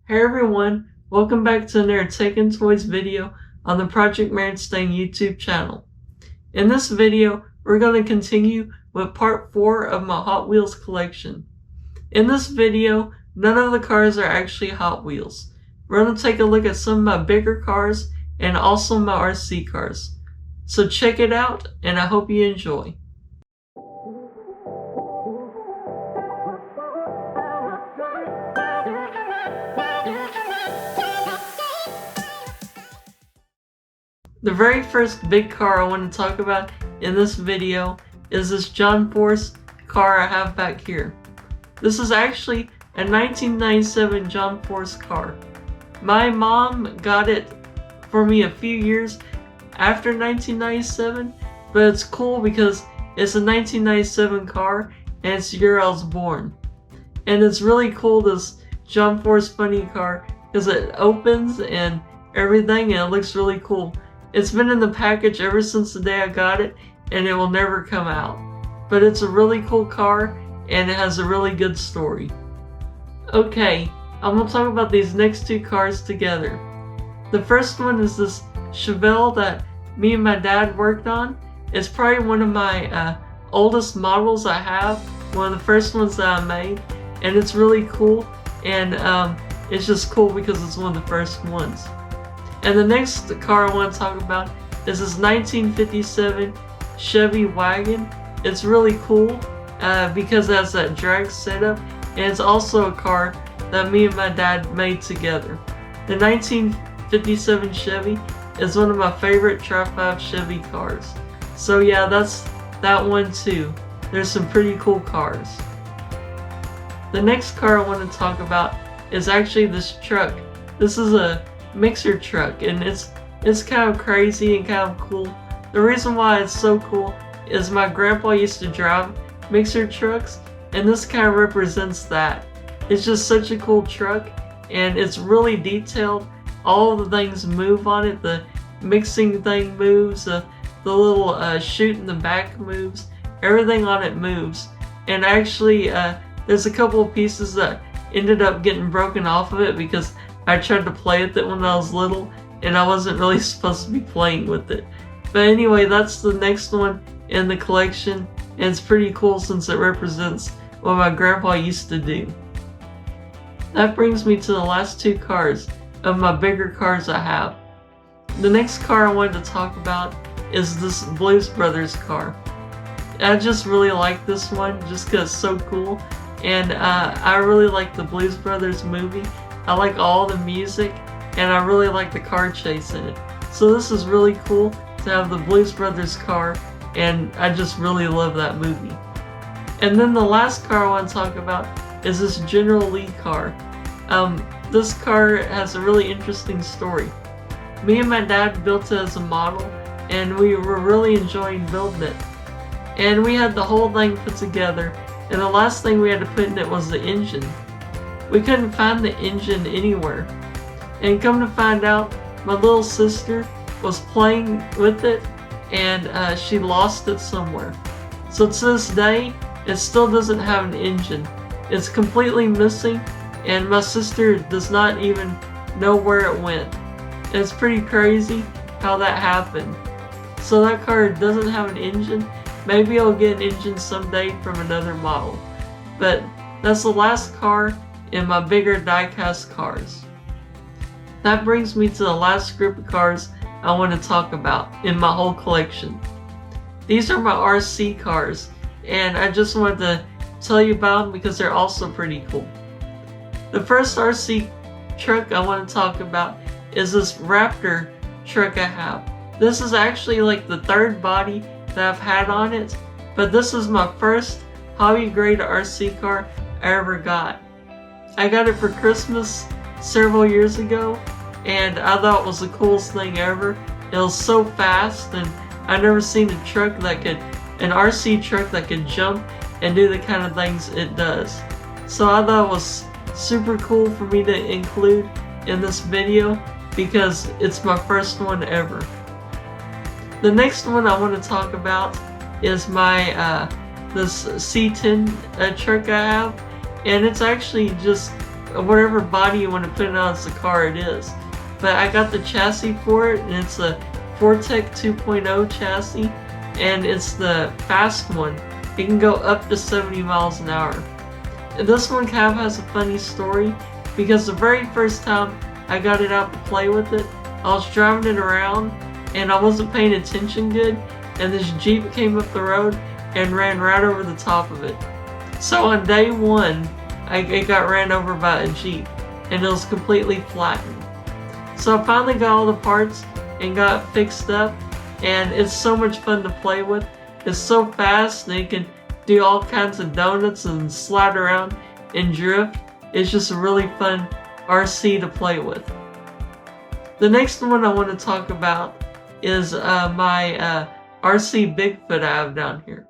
Hey everyone, welcome back to another Tech and Toys video on the Project Maynardstang YouTube channel. In this video, we're going to continue with part 4 of my Hot Wheels collection. In this video, none of the cars are actually Hot Wheels. We're going to take a look at some of my bigger cars and also my RC cars. So check it out, and I hope you enjoy. The very first big car I want to talk about in this video is this John Force car I have back here. This is actually a 1997 John Force car. My mom got it for me a few years after 1997, but it's cool because it's a 1997 car and it's the year I was born. And it's really cool, this John Force funny car, because it opens and everything and it looks really cool. It's been in the package ever since the day I got it, and it will never come out. But it's a really cool car, and it has a really good story. Okay, I'm going to talk about these next two cars together. The first one is this Chevelle that me and my dad worked on. It's probably one of my oldest models I have, one of the first ones that I made, and it's really cool, and it's just cool because it's one of the first ones. And the next car I want to talk about is this 1957 Chevy wagon. It's really cool because it has that drag setup, and it's also a car that me and my dad made together. The 1957 Chevy is one of my favorite Tri-5 Chevy cars. So yeah, that's that one too. There's some pretty cool cars. The next car I want to talk about is actually this truck. This is a mixer truck, and it's kind of crazy and kind of cool. The reason why it's so cool is my grandpa used to drive mixer trucks, and this kind of represents that. It's just such a cool truck, and it's really detailed. All the things move on it. The mixing thing moves, the little chute in the back moves, everything on it moves. And actually there's a couple of pieces that ended up getting broken off of it because I tried to play with it when I was little, and I wasn't really supposed to be playing with it. But anyway, that's the next one in the collection, and it's pretty cool since it represents what my grandpa used to do. That brings me to the last two cars of my bigger cars I have. The next car I wanted to talk about is this Blues Brothers car. I just really like this one just because it's so cool, and I really like the Blues Brothers movie. I like all the music, and I really like the car chase in it. So this is really cool to have the Blues Brothers car, and I just really love that movie. And then the last car I want to talk about is this General Lee car. This car has a really interesting story. Me and my dad built it as a model, and we were really enjoying building it. And we had the whole thing put together, and the last thing we had to put in it was the engine. We couldn't find the engine anywhere. And come to find out, my little sister was playing with it, and she lost it somewhere. So to this day, it still doesn't have an engine. It's completely missing, and my sister does not even know where it went. And it's pretty crazy how that happened. So that car doesn't have an engine. Maybe I'll get an engine someday from another model. But that's the last car in my bigger die-cast cars. That brings me to the last group of cars I want to talk about in my whole collection. These are my RC cars, and I just wanted to tell you about them because they're also pretty cool. The first RC truck I want to talk about is this Raptor truck I have. This is actually like the third body that I've had on it, but this is my first hobby grade RC car I ever got. I got it for Christmas several years ago, and I thought it was the coolest thing ever. It was so fast, and I've never seen an RC truck that could jump and do the kind of things it does. So I thought it was super cool for me to include in this video because it's my first one ever. The next one I want to talk about is my this C10 truck I have, and it's actually just whatever body you want to put it on as the car it is. But I got the chassis for it, and it's a Fortec 2.0 chassis, and it's the fast one. It can go up to 70 miles an hour. And this one kind of has a funny story, because the very first time I got it out to play with it, I was driving it around and I wasn't paying attention good, and this Jeep came up the road and ran right over the top of it. So on day one, it got ran over by a Jeep, and it was completely flattened. So I finally got all the parts and got it fixed up, and it's so much fun to play with. It's so fast, and it can do all kinds of donuts and slide around and drift. It's just a really fun RC to play with. The next one I want to talk about is my RC Bigfoot I have down here.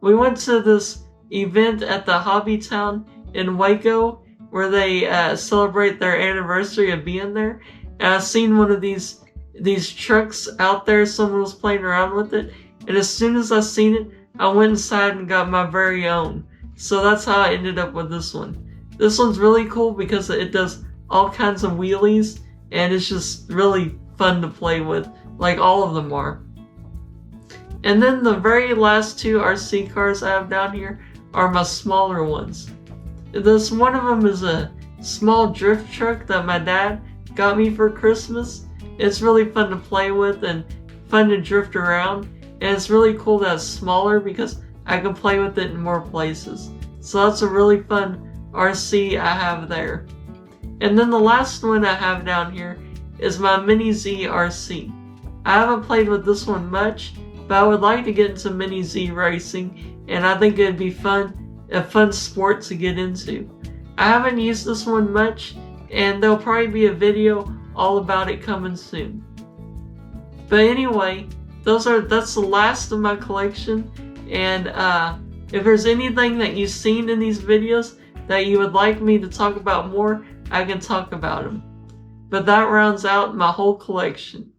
We went to this event at the Hobby Town in Waco where they celebrate their anniversary of being there. And I seen one of these trucks out there. Someone was playing around with it. And as soon as I seen it, I went inside and got my very own. So that's how I ended up with this one. This one's really cool because it does all kinds of wheelies, and it's just really fun to play with, like all of them are. And then the very last two RC cars I have down here are my smaller ones. This one of them is a small drift truck that my dad got me for Christmas. It's really fun to play with and fun to drift around. And it's really cool that it's smaller because I can play with it in more places. So that's a really fun RC I have there. And then the last one I have down here is my Mini Z RC. I haven't played with this one much, but I would like to get into Mini Z racing, and I think it'd be a fun sport to get into. I haven't used this one much, and there'll probably be a video all about it coming soon. But anyway, that's the last of my collection, and if there's anything that you've seen in these videos that you would like me to talk about more, I can talk about them. But that rounds out my whole collection.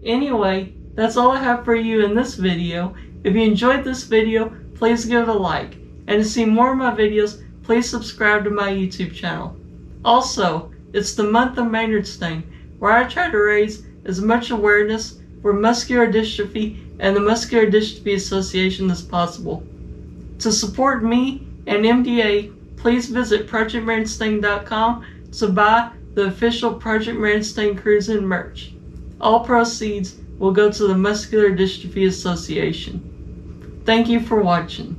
Anyway, that's all I have for you in this video. If you enjoyed this video, please give it a like. And to see more of my videos, please subscribe to my YouTube channel. Also, it's the month of Maynardstang, where I try to raise as much awareness for muscular dystrophy and the Muscular Dystrophy Association as possible. To support me and MDA, please visit ProjectMaynardstang.com to buy the official Project Maynardstang Cruisin' merch. All proceeds will go to the Muscular Dystrophy Association. Thank you for watching.